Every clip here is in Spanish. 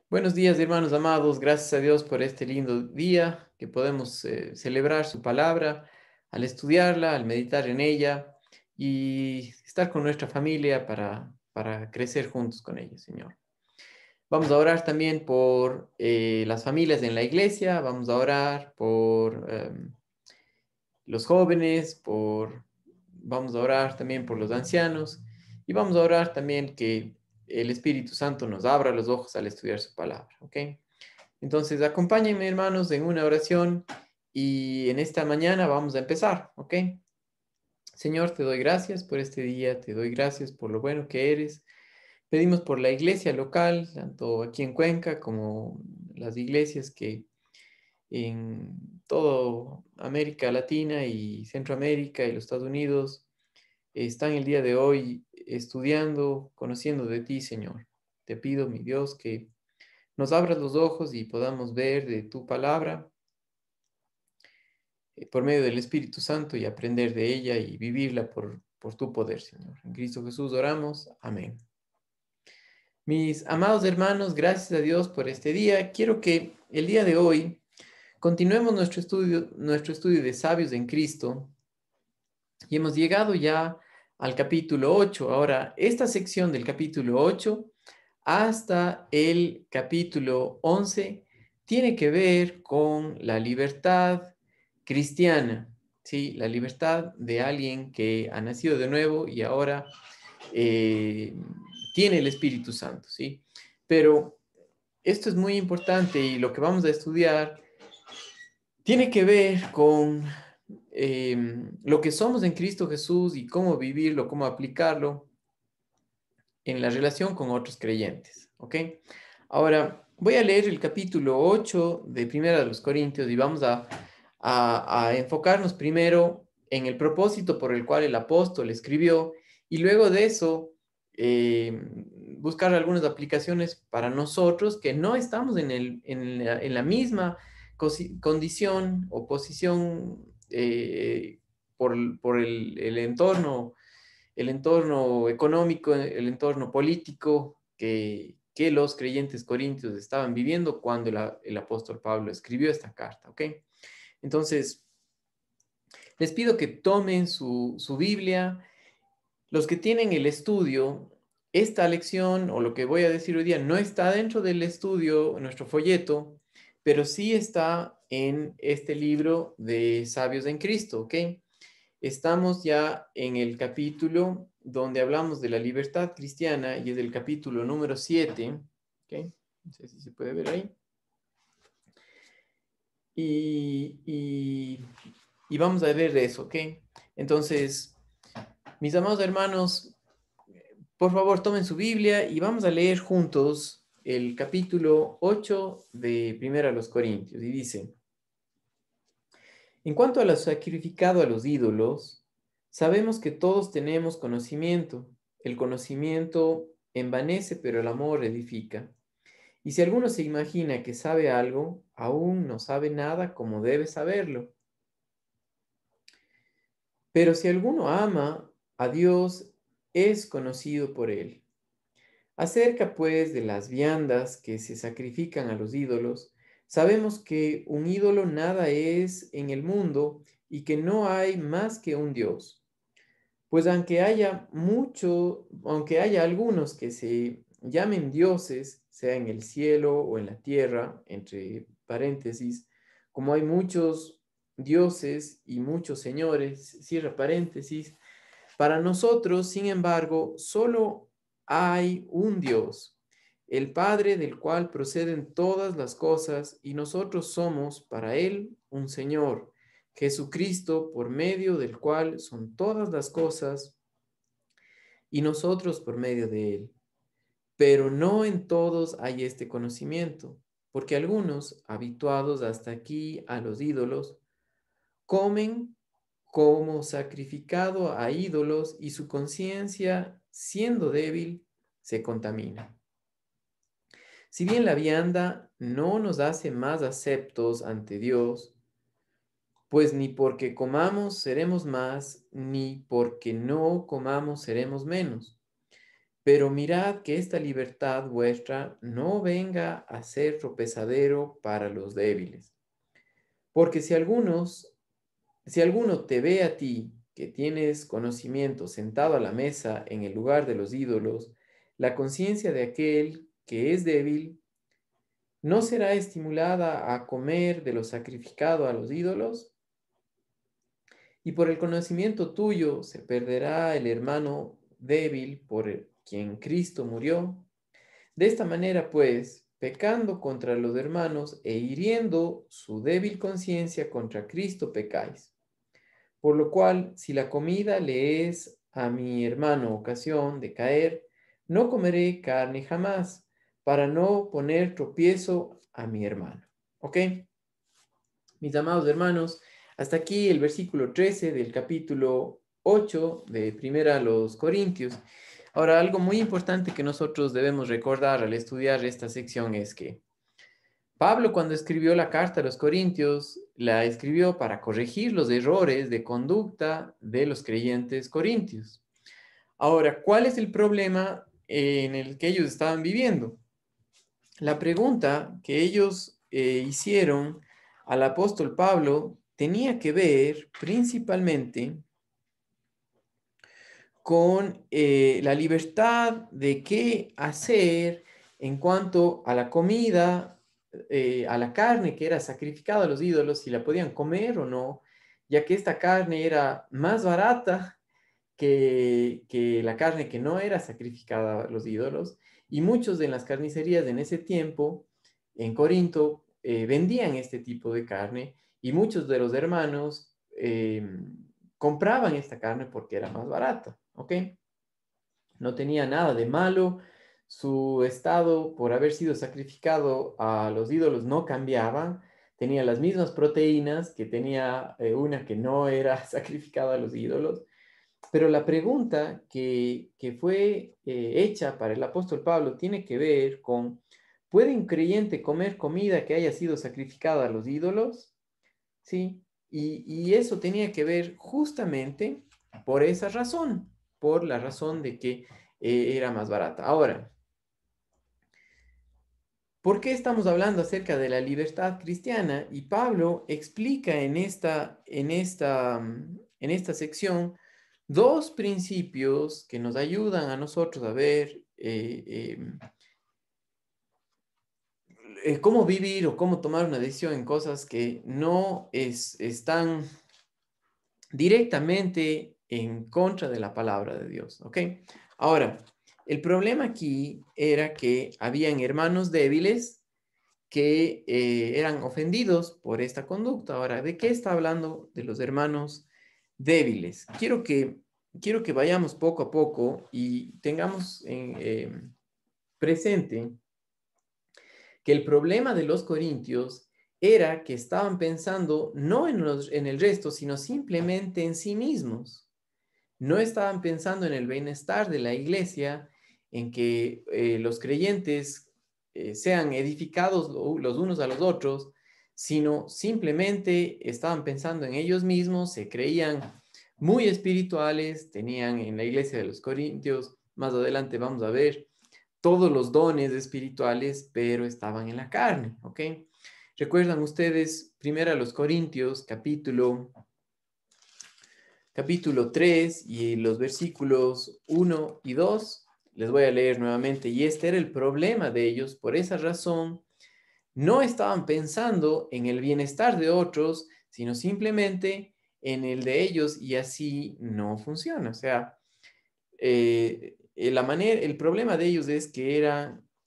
Buenos días, hermanos amados. Gracias a Dios por este lindo día que podemos celebrar su palabra al estudiarla, al meditar en ella y estar con nuestra familia para crecer juntos con ella, Señor. Vamos a orar también por las familias en la iglesia. Vamos a orar por los jóvenes, vamos a orar también por los ancianos y vamos a orar también que el Espíritu Santo nos abra los ojos al estudiar su palabra, ¿ok? Entonces, acompáñenme, hermanos, en una oración y en esta mañana vamos a empezar, ¿ok? Señor, te doy gracias por este día, te doy gracias por lo bueno que eres. Pedimos por la iglesia local, tanto aquí en Cuenca como las iglesias que en toda América Latina y Centroamérica y los Estados Unidos están el día de hoy estudiando, conociendo de ti, Señor. Te pido, mi Dios, que nos abras los ojos y podamos ver de tu palabra por medio del Espíritu Santo y aprender de ella y vivirla por tu poder, Señor. En Cristo Jesús oramos. Amén. Mis amados hermanos, gracias a Dios por este día. Quiero que el día de hoy continuemos nuestro estudio de sabios en Cristo y hemos llegado ya al capítulo 8. Ahora, esta sección del capítulo 8 hasta el capítulo 11 tiene que ver con la libertad cristiana, ¿sí? La libertad de alguien que ha nacido de nuevo y ahora eh, tiene el Espíritu Santo, ¿sí? Pero esto es muy importante y lo que vamos a estudiar tiene que ver con lo que somos en Cristo Jesús y cómo vivirlo, cómo aplicarlo en la relación con otros creyentes, ¿ok? Ahora, voy a leer el capítulo 8 de Primera de los Corintios y vamos a enfocarnos primero en el propósito por el cual el apóstol escribió y luego de eso buscar algunas aplicaciones para nosotros que no estamos en la misma condición o posición por el entorno económico, el entorno político que los creyentes corintios estaban viviendo cuando el apóstol Pablo escribió esta carta, ¿ok? Entonces, les pido que tomen su Biblia. Los que tienen el estudio, esta lección o lo que voy a decir hoy día no está dentro del estudio, en nuestro folleto, pero sí está en este libro de Sabios en Cristo, ¿ok? Estamos ya en el capítulo donde hablamos de la libertad cristiana y es el capítulo número 7, ¿ok? No sé si se puede ver ahí. Y, y, y vamos a ver eso, ¿ok? Entonces, mis amados hermanos, por favor tomen su Biblia y vamos a leer juntos el capítulo 8 de Primera a los Corintios. Y dice, en cuanto a lo sacrificado a los ídolos, sabemos que todos tenemos conocimiento. El conocimiento envanece, pero el amor edifica. Y si alguno se imagina que sabe algo, aún no sabe nada como debe saberlo. Pero si alguno ama a Dios, es conocido por él. Acerca pues de las viandas que se sacrifican a los ídolos, sabemos que un ídolo nada es en el mundo y que no hay más que un Dios. Pues aunque haya algunos que se llamen dioses, sea en el cielo o en la tierra, entre paréntesis, como hay muchos dioses y muchos señores, cierra paréntesis, para nosotros, sin embargo, solo hay un Dios, el Padre del cual proceden todas las cosas y nosotros somos para Él un Señor, Jesucristo, por medio del cual son todas las cosas y nosotros por medio de Él. Pero no en todos hay este conocimiento, porque algunos, habituados hasta aquí a los ídolos, comen como sacrificado a ídolos y su conciencia, siendo débil, se contamina. Si bien la vianda no nos hace más aceptos ante Dios, pues ni porque comamos seremos más, ni porque no comamos seremos menos. Pero mirad que esta libertad vuestra no venga a ser tropezadero para los débiles. Porque si alguno te ve a ti, que tienes conocimiento sentado a la mesa en el lugar de los ídolos, la conciencia de aquel que es débil no será estimulada a comer de lo sacrificado a los ídolos, y por el conocimiento tuyo se perderá el hermano débil por quien Cristo murió. De esta manera, pues, pecando contra los hermanos e hiriendo su débil conciencia contra Cristo pecáis. Por lo cual, si la comida le es a mi hermano ocasión de caer, no comeré carne jamás, para no poner tropiezo a mi hermano. ¿Ok? Mis amados hermanos, hasta aquí el versículo 13 del capítulo 8 de Primera a los Corintios. Ahora, algo muy importante que nosotros debemos recordar al estudiar esta sección es que Pablo, cuando escribió la carta a los Corintios, la escribió para corregir los errores de conducta de los creyentes corintios. Ahora, ¿cuál es el problema en el que ellos estaban viviendo? La pregunta que ellos hicieron al apóstol Pablo tenía que ver principalmente con la libertad de qué hacer en cuanto a la comida, a la carne que era sacrificada a los ídolos, si la podían comer o no, ya que esta carne era más barata que la carne que no era sacrificada a los ídolos, y muchos de las carnicerías en ese tiempo, en Corinto, vendían este tipo de carne, y muchos de los hermanos compraban esta carne porque era más barata, ¿ok? No tenía nada de malo, su estado por haber sido sacrificado a los ídolos no cambiaba, tenía las mismas proteínas que tenía una que no era sacrificada a los ídolos, pero la pregunta que fue hecha para el apóstol Pablo tiene que ver con, ¿puede un creyente comer comida que haya sido sacrificada a los ídolos? ¿Sí? Y eso tenía que ver justamente por esa razón, por la razón de que era más barata. Ahora, ¿por qué estamos hablando acerca de la libertad cristiana? Y Pablo explica en esta sección dos principios que nos ayudan a nosotros a ver cómo vivir o cómo tomar una decisión en cosas que no están directamente en contra de la palabra de Dios, ¿ok? Ahora, el problema aquí era que habían hermanos débiles que eran ofendidos por esta conducta. Ahora, ¿de qué está hablando de los hermanos débiles? Quiero que vayamos poco a poco y tengamos presente que el problema de los corintios era que estaban pensando no en el resto, sino simplemente en sí mismos. No estaban pensando en el bienestar de la iglesia, en que los creyentes sean edificados los unos a los otros, sino simplemente estaban pensando en ellos mismos, se creían muy espirituales, tenían en la iglesia de los Corintios, más adelante vamos a ver, todos los dones espirituales, pero estaban en la carne, ¿ok? ¿Recuerdan ustedes, primero a los Corintios, capítulo 3 y los versículos 1 y 2? Les voy a leer nuevamente. Y este era el problema de ellos. Por esa razón, no estaban pensando en el bienestar de otros, sino simplemente en el de ellos, y así no funciona. O sea, el problema de ellos es que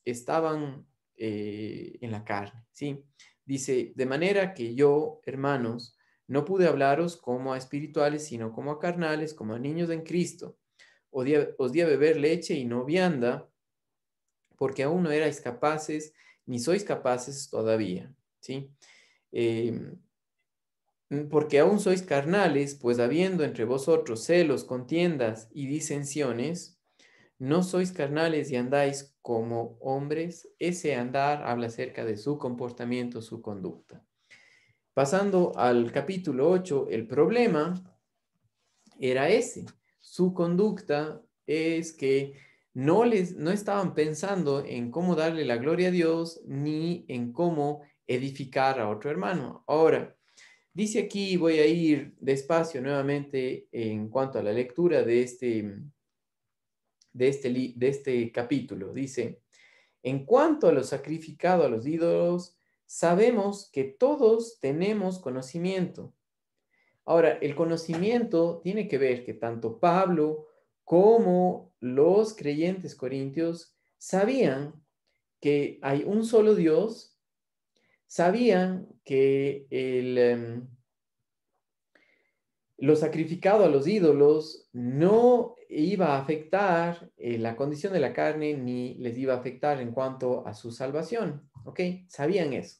estaban en la carne, ¿sí? Dice, de manera que yo, hermanos, no pude hablaros como a espirituales, sino como a carnales, como a niños en Cristo. Os di a beber leche y no vianda, porque aún no erais capaces, ni sois capaces todavía, ¿sí? Eh, porque aún sois carnales, pues habiendo entre vosotros celos, contiendas y disensiones, no sois carnales y andáis como hombres. Ese andar habla acerca de su comportamiento, su conducta. Pasando al capítulo 8, el problema era ese. Su conducta es que no estaban pensando en cómo darle la gloria a Dios ni en cómo edificar a otro hermano. Ahora, dice aquí, voy a ir despacio nuevamente en cuanto a la lectura de este capítulo. Dice, en cuanto a lo sacrificado a los ídolos, sabemos que todos tenemos conocimiento. Ahora, el conocimiento tiene que ver que tanto Pablo como los creyentes corintios sabían que hay un solo Dios, sabían que lo sacrificado a los ídolos no iba a afectar la condición de la carne ni les iba a afectar en cuanto a su salvación. ¿Ok? Sabían eso.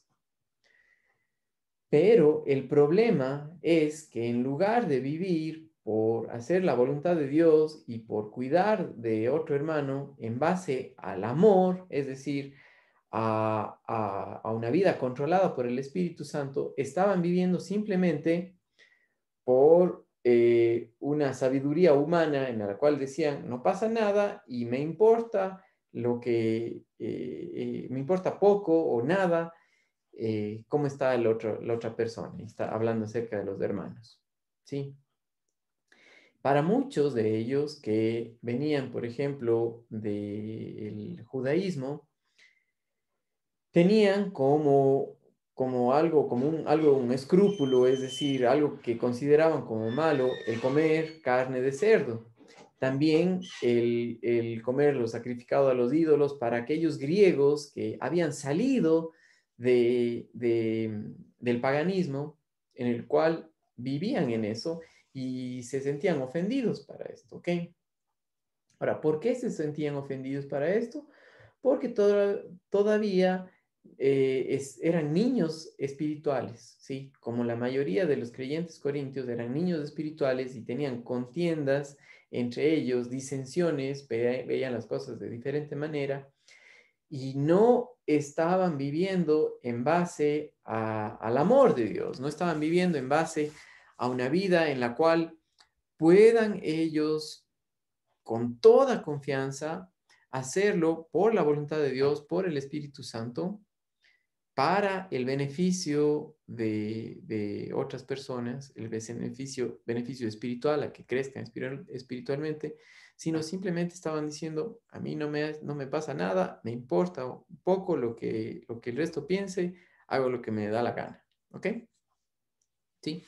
Pero el problema es que en lugar de vivir por hacer la voluntad de Dios y por cuidar de otro hermano en base al amor, es decir, a una vida controlada por el Espíritu Santo, estaban viviendo simplemente por una sabiduría humana en la cual decían, no pasa nada y me importa me importa poco o nada cómo está la otra persona. Y está hablando acerca de los hermanos. ¿Sí? Para muchos de ellos que venían, por ejemplo, del judaísmo, tenían como algo, un escrúpulo, es decir, algo que consideraban como malo, el comer carne de cerdo. También el comer lo sacrificado a los ídolos para aquellos griegos que habían salido del paganismo en el cual vivían en eso y se sentían ofendidos para esto, ¿ok? Ahora, ¿por qué se sentían ofendidos para esto? Porque todavía eran niños espirituales, ¿sí? Como la mayoría de los creyentes corintios eran niños espirituales y tenían contiendas entre ellos, disensiones, veían las cosas de diferente manera y no estaban viviendo en base al amor de Dios, no estaban viviendo en base a una vida en la cual puedan ellos con toda confianza hacerlo por la voluntad de Dios, por el Espíritu Santo, para el beneficio de otras personas, el beneficio espiritual, a que crezcan espiritualmente, sino simplemente estaban diciendo, a mí no me pasa nada, me importa un poco lo que el resto piense, hago lo que me da la gana. ¿Ok? ¿Sí?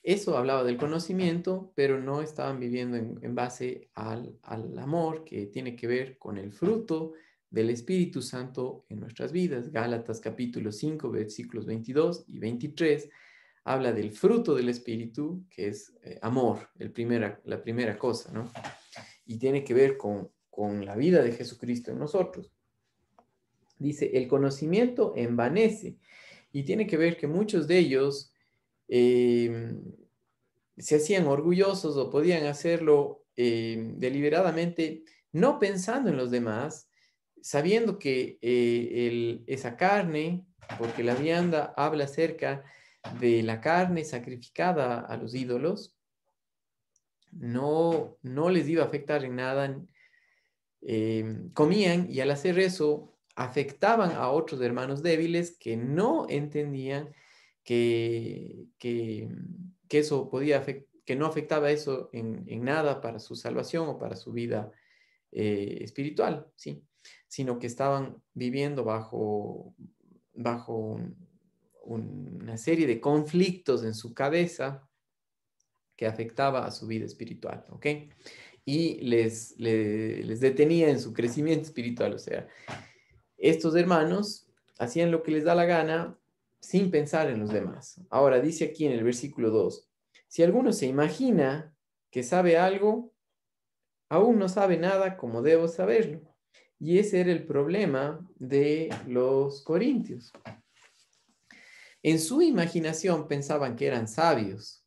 Eso hablaba del conocimiento, pero no estaban viviendo en base al amor que tiene que ver con el fruto del Espíritu Santo en nuestras vidas. Gálatas capítulo 5, versículos 22 y 23 habla del fruto del Espíritu, que es amor, la primera cosa, ¿no? Y tiene que ver con la vida de Jesucristo en nosotros. Dice, el conocimiento envanece y tiene que ver que muchos de ellos se hacían orgullosos o podían hacerlo deliberadamente, no pensando en los demás, sabiendo que esa carne, porque la vianda habla acerca de la carne sacrificada a los ídolos, no les iba a afectar en nada. Comían y al hacer eso afectaban a otros hermanos débiles que no entendían que eso que no afectaba eso en nada para su salvación o para su vida espiritual, ¿sí? Sino que estaban viviendo bajo una serie de conflictos en su cabeza que afectaba a su vida espiritual, ¿ok? Y les detenía en su crecimiento espiritual, o sea, estos hermanos hacían lo que les da la gana sin pensar en los demás. Ahora dice aquí en el versículo 2, si alguno se imagina que sabe algo, aún no sabe nada como debo saberlo. Y ese era el problema de los corintios. En su imaginación pensaban que eran sabios,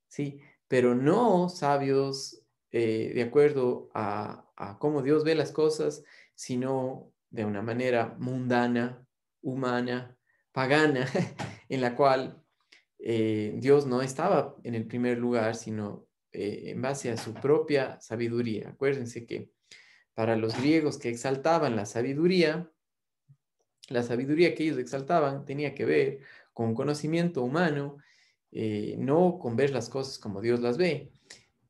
¿sí? Pero no sabios de acuerdo a cómo Dios ve las cosas, sino de una manera mundana, humana, pagana, en la cual Dios no estaba en el primer lugar, sino en base a su propia sabiduría. Acuérdense que para los griegos que exaltaban la sabiduría que ellos exaltaban tenía que ver con conocimiento humano, no con ver las cosas como Dios las ve.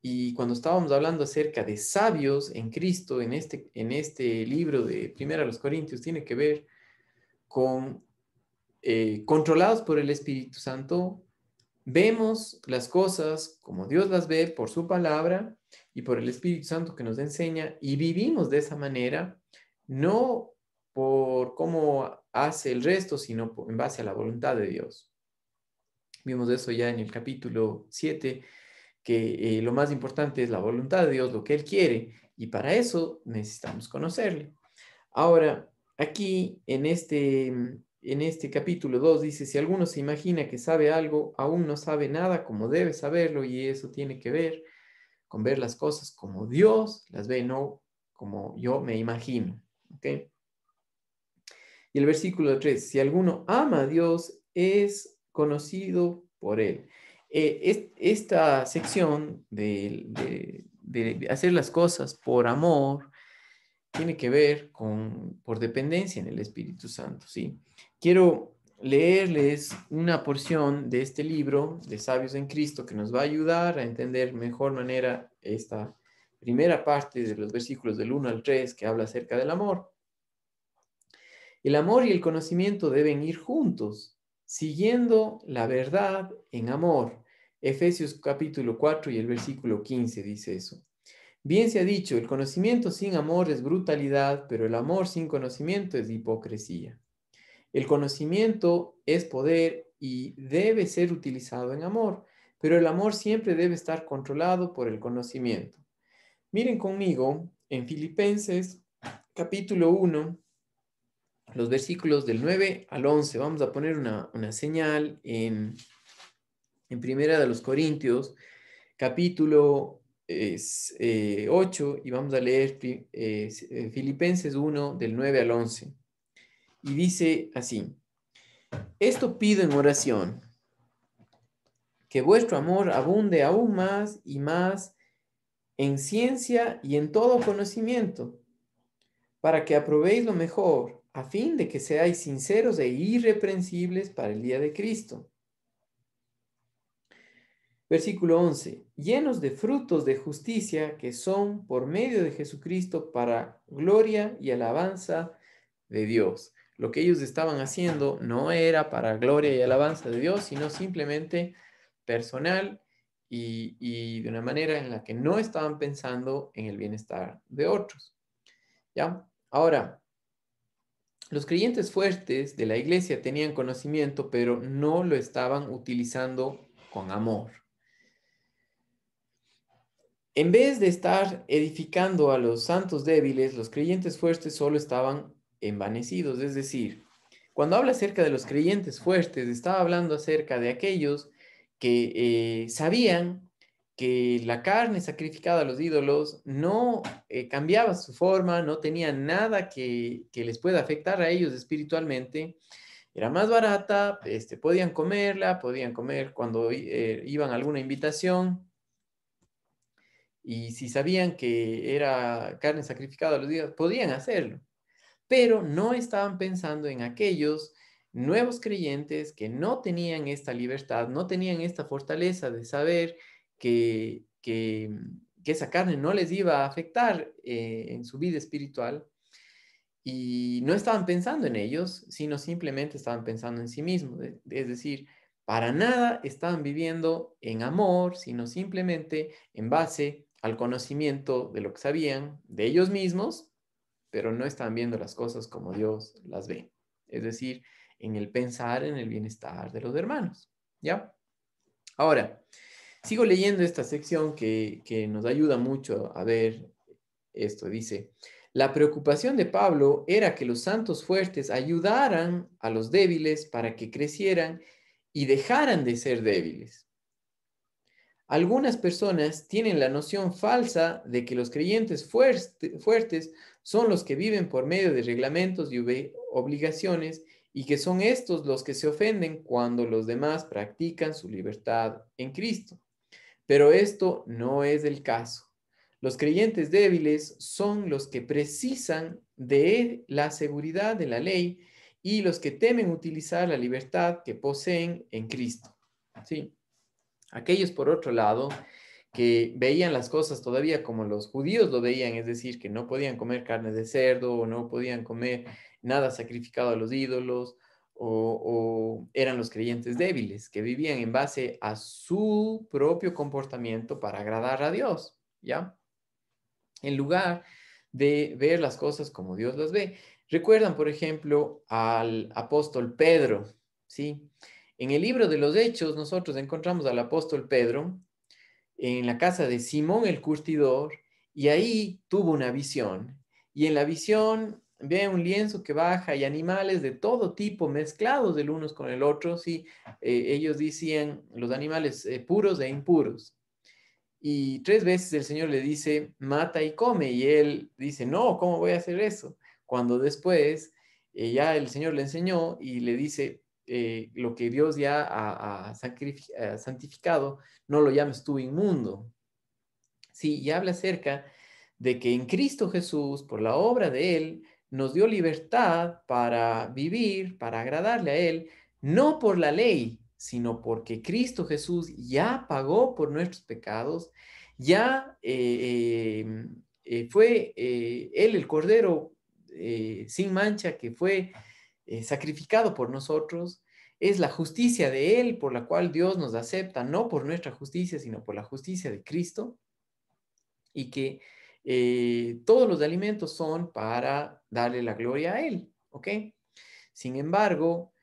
Y cuando estábamos hablando acerca de sabios en Cristo, en este libro de Primera a los Corintios, tiene que ver con controlados por el Espíritu Santo, vemos las cosas como Dios las ve por su palabra y por el Espíritu Santo que nos enseña y vivimos de esa manera, no por cómo hace el resto, sino en base a la voluntad de Dios. Vimos eso ya en el capítulo 7, que lo más importante es la voluntad de Dios, lo que Él quiere, y para eso necesitamos conocerle. Ahora, aquí en este capítulo 2 dice, si alguno se imagina que sabe algo, aún no sabe nada como debe saberlo, y eso tiene que ver con ver las cosas como Dios las ve, no como yo me imagino. ¿Ok? Y el versículo 3, si alguno ama a Dios, es conocido por él. Esta sección de hacer las cosas por amor tiene que ver por dependencia en el Espíritu Santo, ¿sí? Quiero leerles una porción de este libro de Sabios en Cristo que nos va a ayudar a entender mejor manera esta primera parte de los versículos del 1 al 3 que habla acerca del amor. El amor y el conocimiento deben ir juntos, siguiendo la verdad en amor. Efesios capítulo 4 y el versículo 15 dice eso. Bien se ha dicho, el conocimiento sin amor es brutalidad, pero el amor sin conocimiento es hipocresía. El conocimiento es poder y debe ser utilizado en amor, pero el amor siempre debe estar controlado por el conocimiento. Miren conmigo en Filipenses capítulo 1, los versículos del 9 al 11. Vamos a poner una señal en Primera de los Corintios, capítulo 8, y vamos a leer Filipenses 1 del 9 al 11. Y dice así, esto pido en oración, que vuestro amor abunde aún más y más en ciencia y en todo conocimiento, para que aprobéis lo mejor, a fin de que seáis sinceros e irreprensibles para el día de Cristo. Versículo 11, llenos de frutos de justicia que son por medio de Jesucristo para gloria y alabanza de Dios. Lo que ellos estaban haciendo no era para gloria y alabanza de Dios, sino simplemente personal y de una manera en la que no estaban pensando en el bienestar de otros. ¿Ya? Ahora, los creyentes fuertes de la iglesia tenían conocimiento, pero no lo estaban utilizando con amor. En vez de estar edificando a los santos débiles, los creyentes fuertes solo estaban envanecidos. Es decir, cuando habla acerca de los creyentes fuertes, estaba hablando acerca de aquellos que sabían que la carne sacrificada a los ídolos no cambiaba su forma, no tenía nada que les pueda afectar a ellos espiritualmente. Era más barata, podían comerla, podían comer cuando iban a alguna invitación. Y si sabían que era carne sacrificada a los días, podían hacerlo. Pero no estaban pensando en aquellos nuevos creyentes que no tenían esta libertad, no tenían esta fortaleza de saber que esa carne no les iba a afectar en su vida espiritual. Y no estaban pensando en ellos, sino simplemente estaban pensando en sí mismos. Es decir, para nada estaban viviendo en amor, sino simplemente en base al conocimiento de lo que sabían de ellos mismos, pero no estaban viendo las cosas como Dios las ve. Es decir, en el pensar en el bienestar de los hermanos. ¿Ya? Ahora, sigo leyendo esta sección que nos ayuda mucho a ver esto. Dice, la preocupación de Pablo era que los santos fuertes ayudaran a los débiles para que crecieran y dejaran de ser débiles. Algunas personas tienen la noción falsa de que los creyentes fuertes son los que viven por medio de reglamentos y obligaciones y que son estos los que se ofenden cuando los demás practican su libertad en Cristo. Pero esto no es el caso. Los creyentes débiles son los que precisan de la seguridad de la ley y los que temen utilizar la libertad que poseen en Cristo. ¿Sí? Aquellos, por otro lado, que veían las cosas todavía como los judíos lo veían, es decir, que no podían comer carne de cerdo o no podían comer nada sacrificado a los ídolos, o eran los creyentes débiles, que vivían en base a su propio comportamiento para agradar a Dios, ¿ya? En lugar de ver las cosas como Dios las ve. Recuerdan, por ejemplo, al apóstol Pedro, ¿sí? En el libro de los Hechos nosotros encontramos al apóstol Pedro en la casa de Simón el Curtidor y ahí tuvo una visión. Y en la visión ve un lienzo que baja y animales de todo tipo mezclados del unos con el otro, ¿sí? Ellos decían los animales puros e impuros. Y 3 veces el Señor le dice, mata y come. Y él dice, no, ¿cómo voy a hacer eso? Cuando después ya el Señor le enseñó y le dice, lo que Dios ya ha santificado, no lo llames tú inmundo. Sí, y habla acerca de que en Cristo Jesús, por la obra de Él, nos dio libertad para vivir, para agradarle a Él, no por la ley, sino porque Cristo Jesús ya pagó por nuestros pecados, ya fue Él el Cordero sin mancha que fue sacrificado por nosotros. Es la justicia de Él por la cual Dios nos acepta, no por nuestra justicia, sino por la justicia de Cristo, y que todos los alimentos son para darle la gloria a Él, ¿ok? Sin embargo,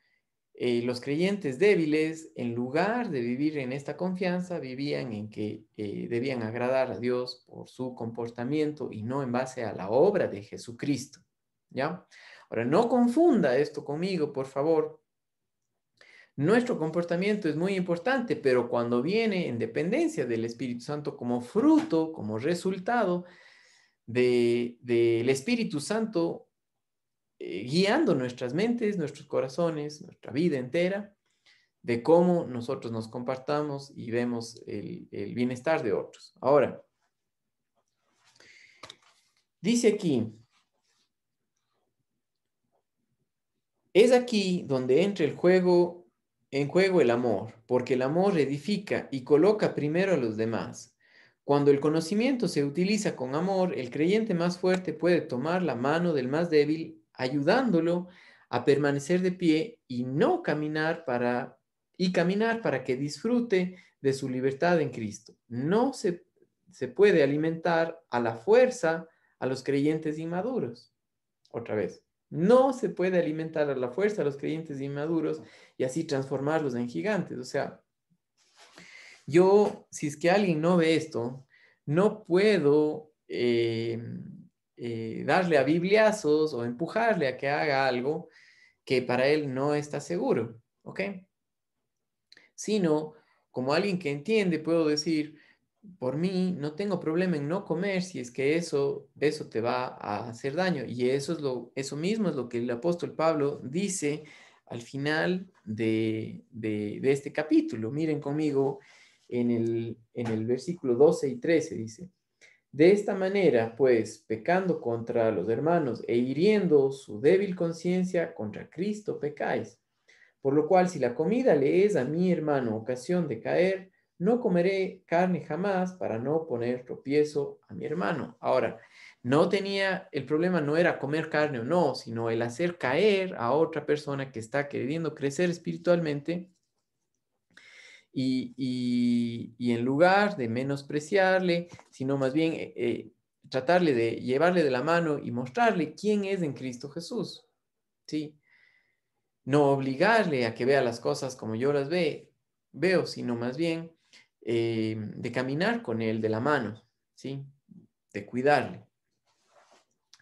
los creyentes débiles, en lugar de vivir en esta confianza, vivían en que debían agradar a Dios por su comportamiento y no en base a la obra de Jesucristo, ¿ya? Ahora, no confunda esto conmigo, por favor. Nuestro comportamiento es muy importante, pero cuando viene en dependencia del Espíritu Santo como fruto, como resultado del Espíritu Santo guiando nuestras mentes, nuestros corazones, nuestra vida entera, de cómo nosotros nos comportamos y vemos el bienestar de otros. Ahora, dice aquí, es aquí donde entra en juego el amor, porque el amor edifica y coloca primero a los demás. Cuando el conocimiento se utiliza con amor, el creyente más fuerte puede tomar la mano del más débil, ayudándolo a permanecer de pie y no caminar para que disfrute de su libertad en Cristo. No se puede alimentar a la fuerza a los creyentes inmaduros. Otra vez. No se puede alimentar a la fuerza a los creyentes inmaduros y así transformarlos en gigantes. O sea, yo, si es que alguien no ve esto, no puedo darle a bibliazos o empujarle a que haga algo que para él no está seguro, ¿ok? Sino, como alguien que entiende, puedo decir, por mí no tengo problema en no comer si es que eso te va a hacer daño. Y eso mismo es lo que el apóstol Pablo dice al final de este capítulo. Miren conmigo en el versículo 12 y 13 dice, de esta manera, pues, pecando contra los hermanos e hiriendo su débil conciencia, contra Cristo pecáis. Por lo cual, si la comida le es a mi hermano ocasión de caer, no comeré carne jamás para no poner tropiezo a mi hermano. Ahora, el problema no era comer carne o no, sino el hacer caer a otra persona que está queriendo crecer espiritualmente y en lugar de menospreciarle, sino más bien tratarle de llevarle de la mano y mostrarle quién es en Cristo Jesús. ¿Sí? No obligarle a que vea las cosas como yo las veo, sino más bien de caminar con él de la mano, ¿sí? De cuidarle,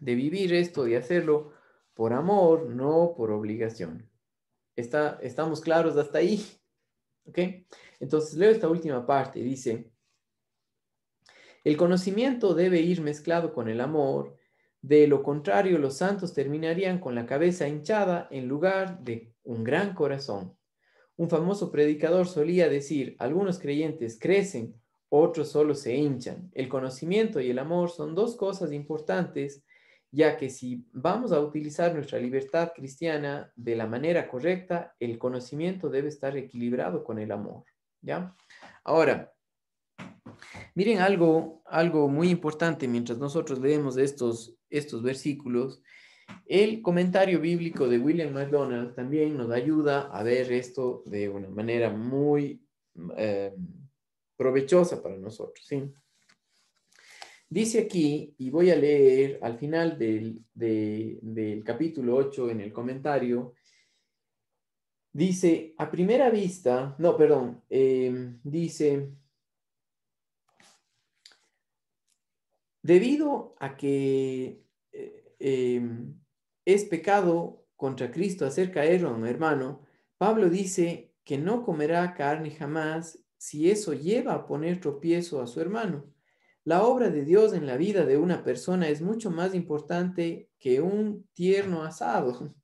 de vivir esto, de hacerlo por amor, no por obligación. ¿Estamos claros hasta ahí? ¿Ok? Entonces leo esta última parte, dice, el conocimiento debe ir mezclado con el amor, de lo contrario los santos terminarían con la cabeza hinchada en lugar de un gran corazón. Un famoso predicador solía decir, algunos creyentes crecen otros solo se hinchan. El conocimiento y el amor son dos cosas importantes, ya que si vamos a utilizar nuestra libertad cristiana de la manera correcta, el conocimiento debe estar equilibrado con el amor, ¿ya? Ahora, miren algo muy importante mientras nosotros leemos estos versículos. El comentario bíblico de William MacDonald también nos ayuda a ver esto de una manera muy provechosa para nosotros, ¿sí? Dice aquí, y voy a leer al final del capítulo 8 en el comentario, dice, a primera vista, no, perdón, dice, debido a que es pecado contra Cristo hacer caer a un hermano, Pablo dice que no comerá carne jamás si eso lleva a poner tropiezo a su hermano. La obra de Dios en la vida de una persona es mucho más importante que un tierno asado.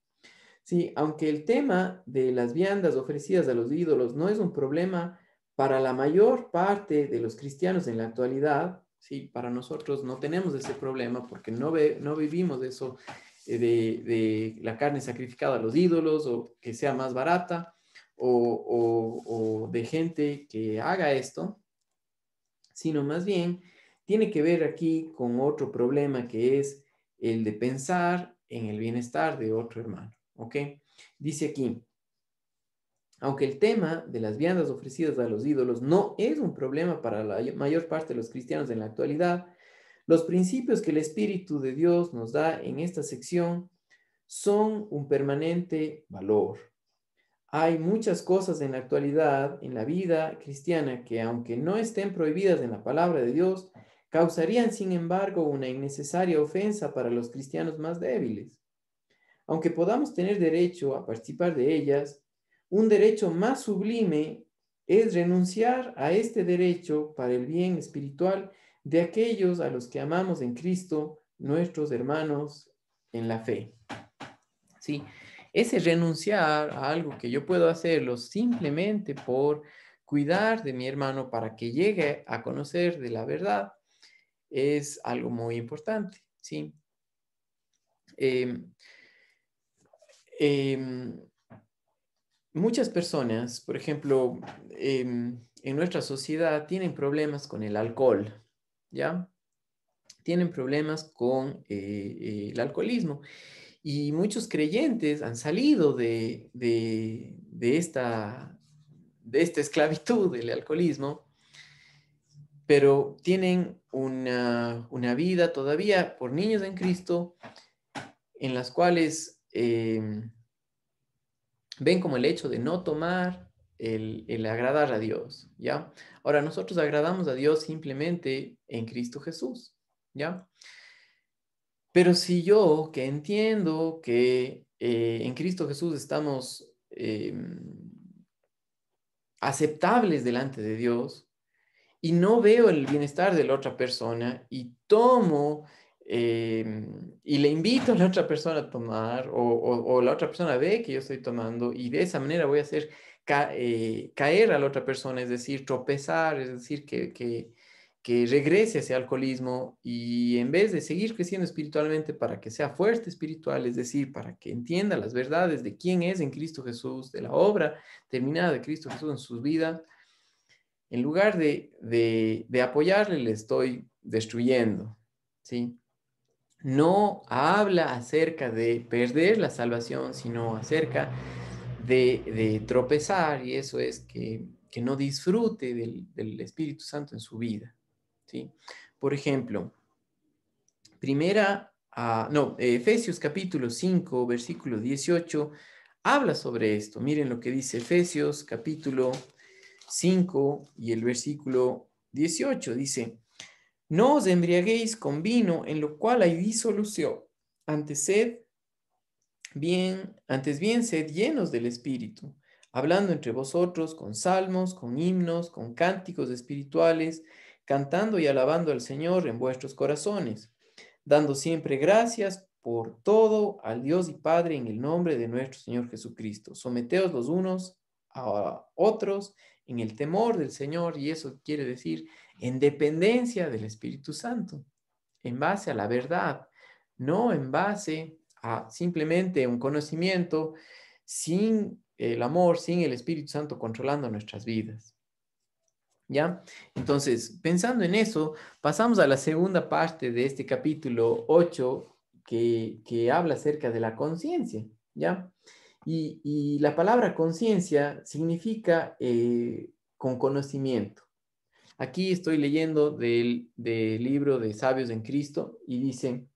Sí, aunque el tema de las viandas ofrecidas a los ídolos no es un problema para la mayor parte de los cristianos en la actualidad, sí, para nosotros no tenemos ese problema porque no vivimos eso de la carne sacrificada a los ídolos o que sea más barata o de gente que haga esto, sino más bien tiene que ver aquí con otro problema que es el de pensar en el bienestar de otro hermano. ¿Ok? Dice aquí, aunque el tema de las viandas ofrecidas a los ídolos no es un problema para la mayor parte de los cristianos en la actualidad, los principios que el Espíritu de Dios nos da en esta sección son un permanente valor. Hay muchas cosas en la actualidad, en la vida cristiana, que aunque no estén prohibidas en la palabra de Dios, causarían, sin embargo, una innecesaria ofensa para los cristianos más débiles. Aunque podamos tener derecho a participar de ellas, un derecho más sublime es renunciar a este derecho para el bien espiritual de aquellos a los que amamos en Cristo, nuestros hermanos en la fe. ¿Sí? Ese renunciar a algo que yo puedo hacerlo simplemente por cuidar de mi hermano para que llegue a conocer de la verdad es algo muy importante, ¿sí? Muchas personas, por ejemplo, en nuestra sociedad tienen problemas con el alcohol, ¿ya? Tienen problemas con el alcoholismo. Y muchos creyentes han salido de esta esclavitud del alcoholismo, pero tienen una vida todavía por niños en Cristo en las cuales ven como el hecho de no tomar el agradar a Dios, ¿ya? Ahora, nosotros agradamos a Dios simplemente en Cristo Jesús, ¿ya? Pero si yo, que entiendo que en Cristo Jesús estamos aceptables delante de Dios y no veo el bienestar de la otra persona y tomo y le invito a la otra persona a tomar o la otra persona ve que yo estoy tomando y de esa manera voy a hacer caer a la otra persona, es decir, tropezar, es decir, que regrese a ese alcoholismo y en vez de seguir creciendo espiritualmente para que sea fuerte espiritual, es decir, para que entienda las verdades de quién es en Cristo Jesús, de la obra terminada de Cristo Jesús en su vida, en lugar de apoyarle, le estoy destruyendo, ¿sí? No habla acerca de perder la salvación, sino acerca de tropezar, y eso es que no disfrute del Espíritu Santo en su vida, ¿sí? Por ejemplo, Efesios capítulo 5, versículo 18, habla sobre esto. Miren lo que dice Efesios capítulo 5 y el versículo 18 dice, no os embriaguéis con vino en lo cual hay disolución, antes bien sed llenos del Espíritu, hablando entre vosotros con salmos, con himnos, con cánticos espirituales, cantando y alabando al Señor en vuestros corazones, dando siempre gracias por todo al Dios y Padre en el nombre de nuestro Señor Jesucristo. Someteos los unos a otros en el temor del Señor, y eso quiere decir en dependencia del Espíritu Santo, en base a la verdad, no en base a simplemente un conocimiento sin el amor, sin el Espíritu Santo controlando nuestras vidas. ¿Ya? Entonces, pensando en eso, pasamos a la segunda parte de este capítulo 8 que habla acerca de la conciencia, ¿ya? Y la palabra conciencia significa con conocimiento. Aquí estoy leyendo del libro de Sabios en Cristo y dice,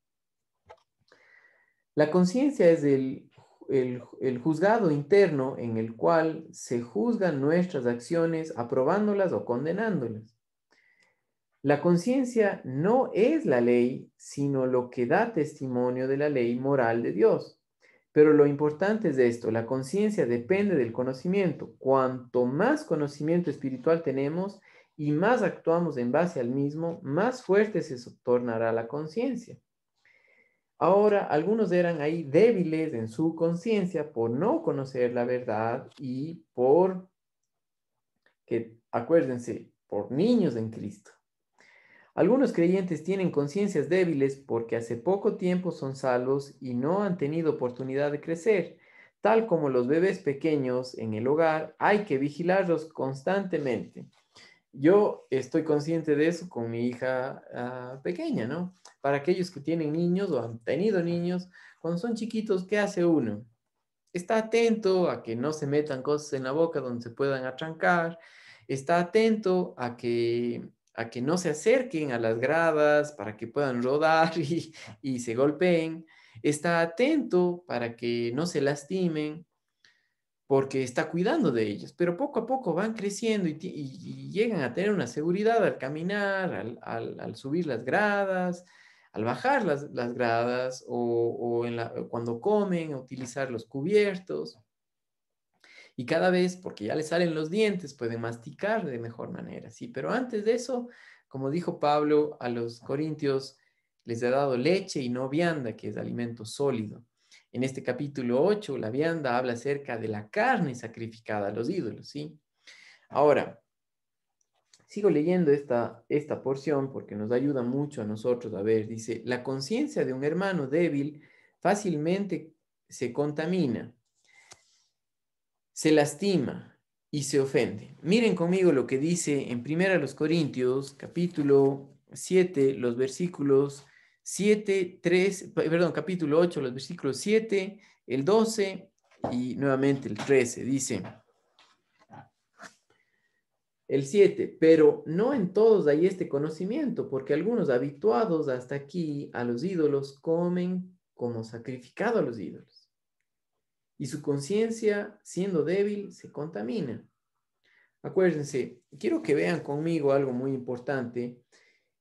la conciencia es el juzgado interno en el cual se juzgan nuestras acciones aprobándolas o condenándolas. La conciencia no es la ley, sino lo que da testimonio de la ley moral de Dios. Pero lo importante es esto, la conciencia depende del conocimiento. Cuanto más conocimiento espiritual tenemos y más actuamos en base al mismo, más fuerte se tornará la conciencia. Ahora, algunos eran ahí débiles en su conciencia por no conocer la verdad y por, que acuérdense, por niños en Cristo. Algunos creyentes tienen conciencias débiles porque hace poco tiempo son salvos y no han tenido oportunidad de crecer. Tal como los bebés pequeños en el hogar, hay que vigilarlos constantemente. Yo estoy consciente de eso con mi hija pequeña, ¿no? Para aquellos que tienen niños o han tenido niños, cuando son chiquitos, ¿qué hace uno? Está atento a que no se metan cosas en la boca donde se puedan atrancar, está atento a que no se acerquen a las gradas para que puedan rodar y se golpeen, está atento para que no se lastimen, porque está cuidando de ellos, pero poco a poco van creciendo y llegan a tener una seguridad al caminar, al subir las gradas, al bajar las gradas cuando comen, utilizar los cubiertos. Y cada vez, porque ya les salen los dientes, pueden masticar de mejor manera, ¿sí? Pero antes de eso, como dijo Pablo a los corintios, les ha dado leche y no vianda, que es alimento sólido. En este capítulo 8, la vianda habla acerca de la carne sacrificada a los ídolos, ¿sí? Ahora, sigo leyendo esta porción porque nos ayuda mucho a nosotros a ver. Dice, la conciencia de un hermano débil fácilmente se contamina, se lastima y se ofende. Miren conmigo lo que dice en 1 Corintios, capítulo 7, los versículos 7, 3, perdón, capítulo 8, los versículos 7, el 12 y nuevamente el 13. Dice el 7, pero no en todos hay este conocimiento, porque algunos habituados hasta aquí a los ídolos comen como sacrificado a los ídolos. Y su conciencia, siendo débil, se contamina. Acuérdense, quiero que vean conmigo algo muy importante.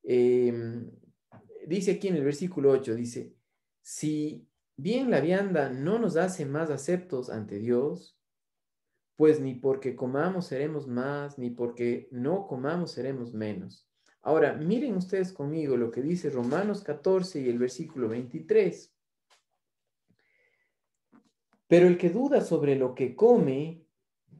Dice aquí en el versículo 8, dice, si bien la vianda no nos hace más aceptos ante Dios, pues ni porque comamos seremos más, ni porque no comamos seremos menos. Ahora, miren ustedes conmigo lo que dice Romanos 14 y el versículo 23. Pero el que duda sobre lo que come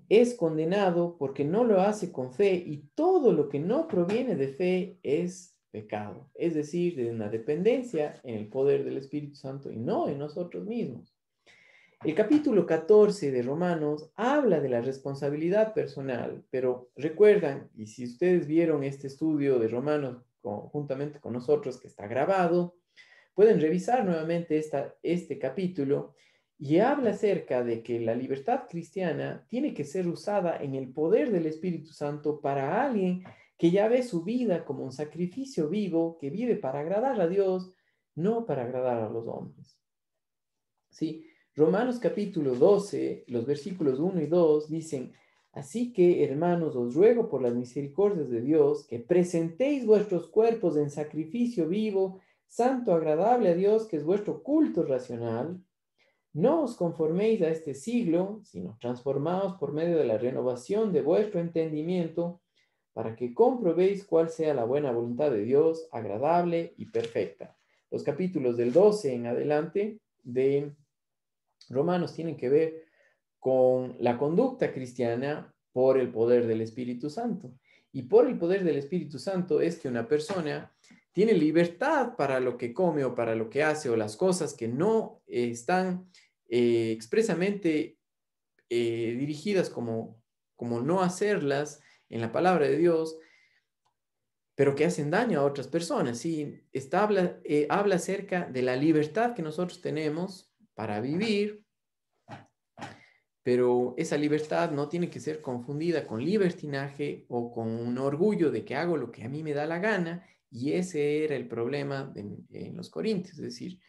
es condenado porque no lo hace con fe y todo lo que no proviene de fe es pecado, es decir, de una dependencia en el poder del Espíritu Santo y no en nosotros mismos. El capítulo 14 de Romanos habla de la responsabilidad personal, pero recuerdan, y si ustedes vieron este estudio de Romanos juntamente con nosotros que está grabado, pueden revisar nuevamente este capítulo y habla acerca de que la libertad cristiana tiene que ser usada en el poder del Espíritu Santo para alguien que ya ve su vida como un sacrificio vivo, que vive para agradar a Dios, no para agradar a los hombres. ¿Sí? Romanos capítulo 12, los versículos 1 y 2 dicen, así que, hermanos, os ruego por las misericordias de Dios que presentéis vuestros cuerpos en sacrificio vivo, santo, agradable a Dios, que es vuestro culto racional. No os conforméis a este siglo, sino transformaos por medio de la renovación de vuestro entendimiento, para que comprobéis cuál sea la buena voluntad de Dios, agradable y perfecta. Los capítulos del 12 en adelante de Romanos tienen que ver con la conducta cristiana por el poder del Espíritu Santo. Y por el poder del Espíritu Santo es que una persona tiene libertad para lo que come o para lo que hace o las cosas que no están expresamente dirigidas como no hacerlas en la palabra de Dios, pero que hacen daño a otras personas. ¿Sí? Habla acerca de la libertad que nosotros tenemos para vivir, pero esa libertad no tiene que ser confundida con libertinaje o con un orgullo de que hago lo que a mí me da la gana, y ese era el problema en los Corintios, es decir,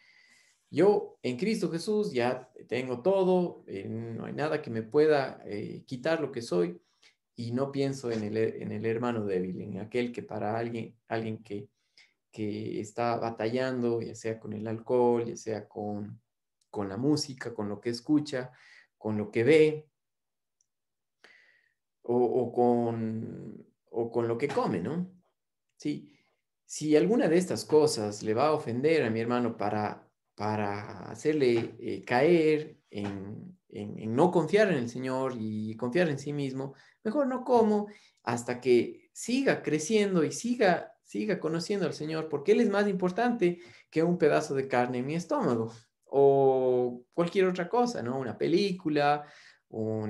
yo en Cristo Jesús ya tengo todo, no hay nada que me pueda quitar lo que soy, y no pienso en el hermano débil, en aquel que para alguien que está batallando, ya sea con el alcohol, ya sea con la música, con lo que escucha, con lo que ve, o con lo que come, ¿no? Sí. Si alguna de estas cosas le va a ofender a mi hermano para hacerle caer en no confiar en el Señor y confiar en sí mismo, mejor no como hasta que siga creciendo y siga conociendo al Señor, porque Él es más importante que un pedazo de carne en mi estómago o cualquier otra cosa, ¿no? Una película, lo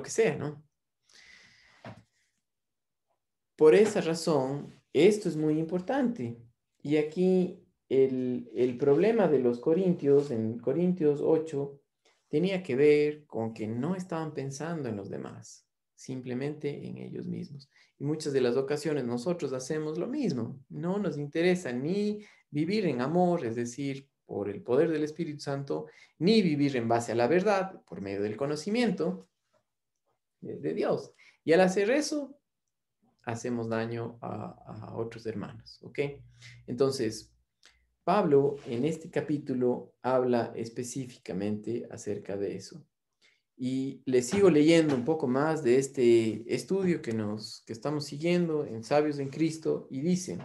que sea, ¿no? Por esa razón, esto es muy importante. Y aquí el problema de los corintios, en Corintios 8, tenía que ver con que no estaban pensando en los demás, simplemente en ellos mismos. Y muchas de las ocasiones nosotros hacemos lo mismo. No nos interesa ni vivir en amor, es decir, por el poder del Espíritu Santo, ni vivir en base a la verdad, por medio del conocimiento de Dios. Y al hacer eso, hacemos daño a otros hermanos, ¿ok? Entonces, Pablo en este capítulo habla específicamente acerca de eso. Y le sigo leyendo un poco más de este estudio que estamos siguiendo en Sabios en Cristo, y dice: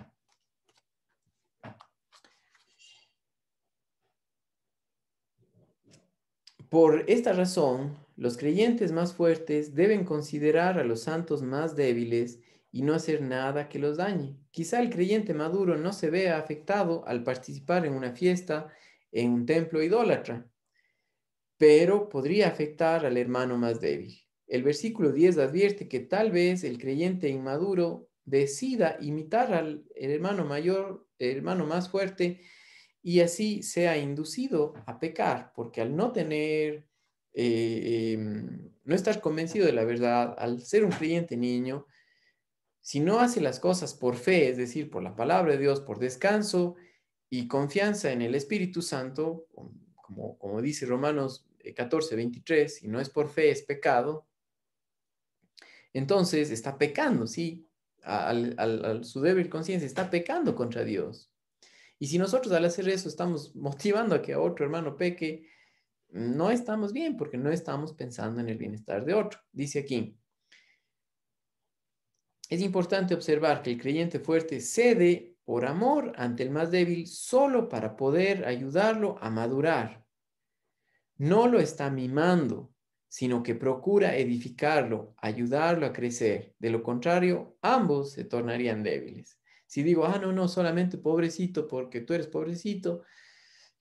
por esta razón, los creyentes más fuertes deben considerar a los santos más débiles y no hacer nada que los dañe. Quizá el creyente maduro no se vea afectado al participar en una fiesta en un templo idólatra, pero podría afectar al hermano más débil. El versículo 10 advierte que tal vez el creyente inmaduro decida imitar al hermano mayor, el hermano más fuerte, y así sea inducido a pecar, porque al no tener, no estar convencido de la verdad, al ser un creyente niño, si no hace las cosas por fe, es decir, por la palabra de Dios, por descanso y confianza en el Espíritu Santo, como dice Romanos 14:23, si no es por fe, es pecado, entonces está pecando, ¿sí? Su débil conciencia está pecando contra Dios. Y si nosotros al hacer eso estamos motivando a que a otro hermano peque, no estamos bien porque no estamos pensando en el bienestar de otro. Dice aquí: es importante observar que el creyente fuerte cede por amor ante el más débil solo para poder ayudarlo a madurar. No lo está mimando, sino que procura edificarlo, ayudarlo a crecer. De lo contrario, ambos se tornarían débiles. Si digo, no, solamente pobrecito porque tú eres pobrecito,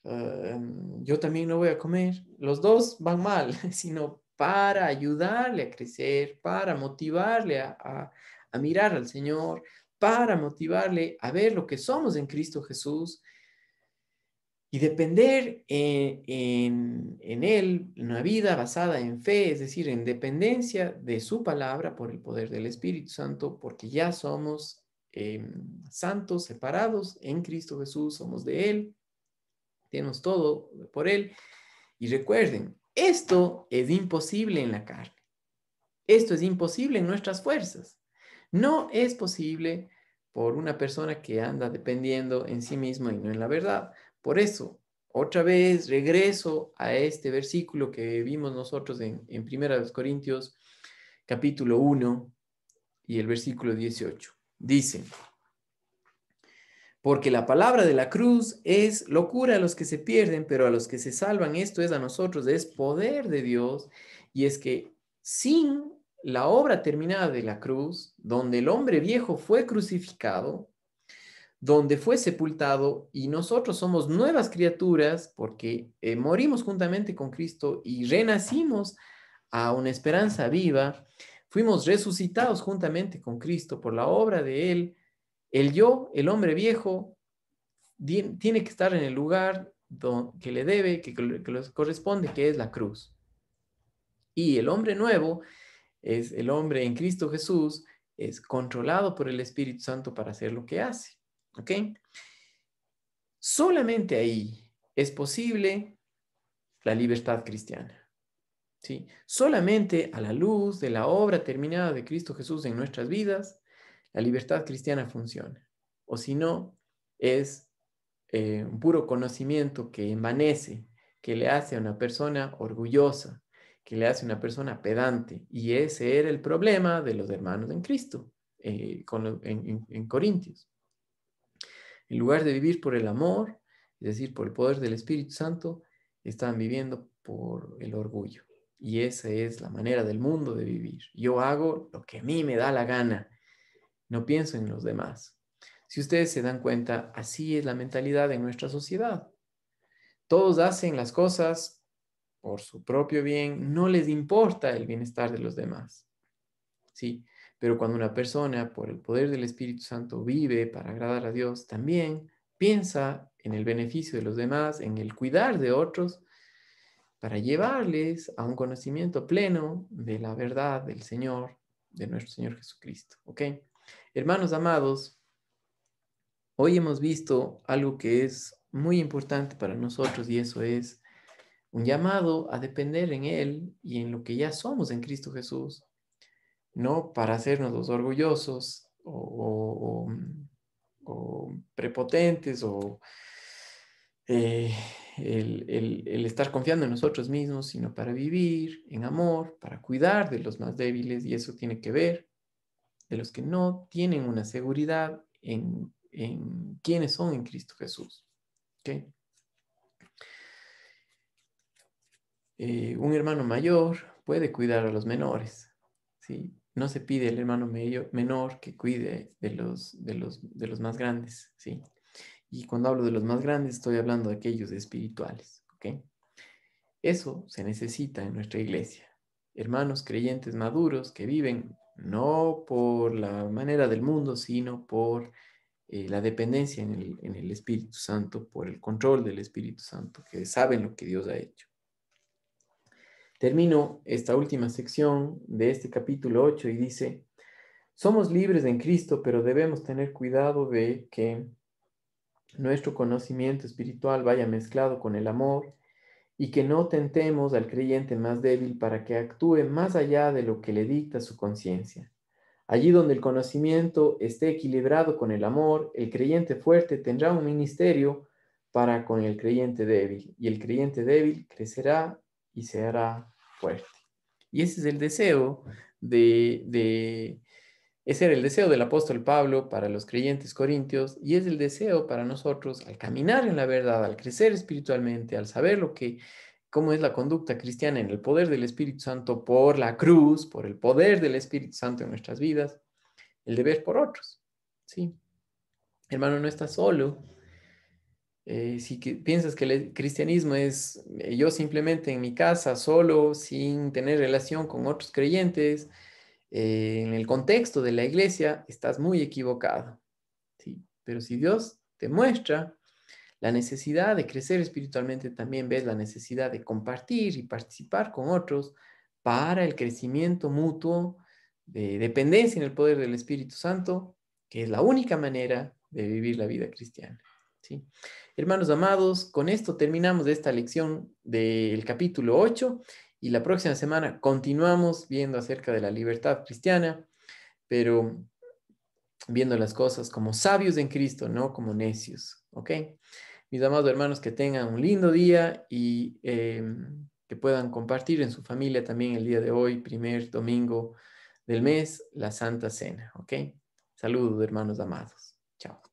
yo también no voy a comer, los dos van mal, sino para ayudarle a crecer, para motivarle a mirar al Señor, para motivarle a ver lo que somos en Cristo Jesús y depender en Él, en una vida basada en fe, es decir, en dependencia de su palabra por el poder del Espíritu Santo, porque ya somos santos, separados en Cristo Jesús, somos de Él, tenemos todo por Él. Y recuerden, esto es imposible en la carne. Esto es imposible en nuestras fuerzas. No es posible por una persona que anda dependiendo en sí misma y no en la verdad. Por eso, otra vez regreso a este versículo que vimos nosotros en 1 Corintios capítulo 1 y el versículo 18. Dice: porque la palabra de la cruz es locura a los que se pierden, pero a los que se salvan, esto es a nosotros, es poder de Dios. Y es que sin la obra terminada de la cruz, donde el hombre viejo fue crucificado, donde fue sepultado y nosotros somos nuevas criaturas porque morimos juntamente con Cristo y renacimos a una esperanza viva, fuimos resucitados juntamente con Cristo por la obra de Él. El yo, el hombre viejo, tiene que estar en el lugar que le debe, que le corresponde, que es la cruz. Y el hombre nuevo es el hombre en Cristo Jesús, es controlado por el Espíritu Santo para hacer lo que hace. ¿Ok? Solamente ahí es posible la libertad cristiana. ¿Sí? Solamente a la luz de la obra terminada de Cristo Jesús en nuestras vidas, la libertad cristiana funciona. O si no, es un puro conocimiento que envanece, que le hace a una persona orgullosa, que le hace a una persona pedante. Y ese era el problema de los hermanos en Cristo, en Corintios. En lugar de vivir por el amor, es decir, por el poder del Espíritu Santo, estaban viviendo por el orgullo. Y esa es la manera del mundo de vivir. Yo hago lo que a mí me da la gana. No pienso en los demás. Si ustedes se dan cuenta, así es la mentalidad en nuestra sociedad. Todos hacen las cosas por su propio bien, no les importa el bienestar de los demás. ¿Sí? Pero cuando una persona, por el poder del Espíritu Santo, vive para agradar a Dios, también piensa en el beneficio de los demás, en el cuidar de otros, para llevarles a un conocimiento pleno de la verdad del Señor, de nuestro Señor Jesucristo. ¿Ok? Hermanos amados, hoy hemos visto algo que es muy importante para nosotros y eso es un llamado a depender en Él y en lo que ya somos en Cristo Jesús, no para hacernos los orgullosos o prepotentes o eh, el estar confiando en nosotros mismos, sino para vivir en amor, para cuidar de los más débiles y eso tiene que ver de los que no tienen una seguridad en quiénes son en Cristo Jesús. ¿Okay? Un hermano mayor puede cuidar a los menores, ¿sí? No se pide al hermano menor que cuide de los más grandes, ¿sí? Y cuando hablo de los más grandes, estoy hablando de aquellos espirituales, ¿ok? Eso se necesita en nuestra iglesia. Hermanos creyentes maduros que viven no por la manera del mundo, sino por la dependencia en el Espíritu Santo, por el control del Espíritu Santo, que saben lo que Dios ha hecho. Termino esta última sección de este capítulo 8 y dice, somos libres en Cristo, pero debemos tener cuidado de que nuestro conocimiento espiritual vaya mezclado con el amor y que no tentemos al creyente más débil para que actúe más allá de lo que le dicta su conciencia. Allí donde el conocimiento esté equilibrado con el amor, el creyente fuerte tendrá un ministerio para con el creyente débil, y el creyente débil crecerá y se hará fuerte. Y ese es el deseo ese era el deseo del apóstol Pablo para los creyentes corintios y es el deseo para nosotros al caminar en la verdad, al crecer espiritualmente, al saber cómo es la conducta cristiana en el poder del Espíritu Santo por la cruz, por el poder del Espíritu Santo en nuestras vidas, el deber por otros. Sí, hermano, no estás solo. Si piensas que el cristianismo es yo simplemente en mi casa, solo, sin tener relación con otros creyentes, en el contexto de la iglesia, estás muy equivocado. ¿Sí? Pero si Dios te muestra la necesidad de crecer espiritualmente, también ves la necesidad de compartir y participar con otros para el crecimiento mutuo de dependencia en el poder del Espíritu Santo, que es la única manera de vivir la vida cristiana. ¿Sí? Hermanos amados, con esto terminamos esta lección del capítulo 8 y la próxima semana continuamos viendo acerca de la libertad cristiana, pero viendo las cosas como sabios en Cristo, no como necios. ¿Ok? Mis amados hermanos, que tengan un lindo día y que puedan compartir en su familia también el día de hoy, primer domingo del mes, la Santa Cena. ¿Ok? Saludos, hermanos amados. Chao.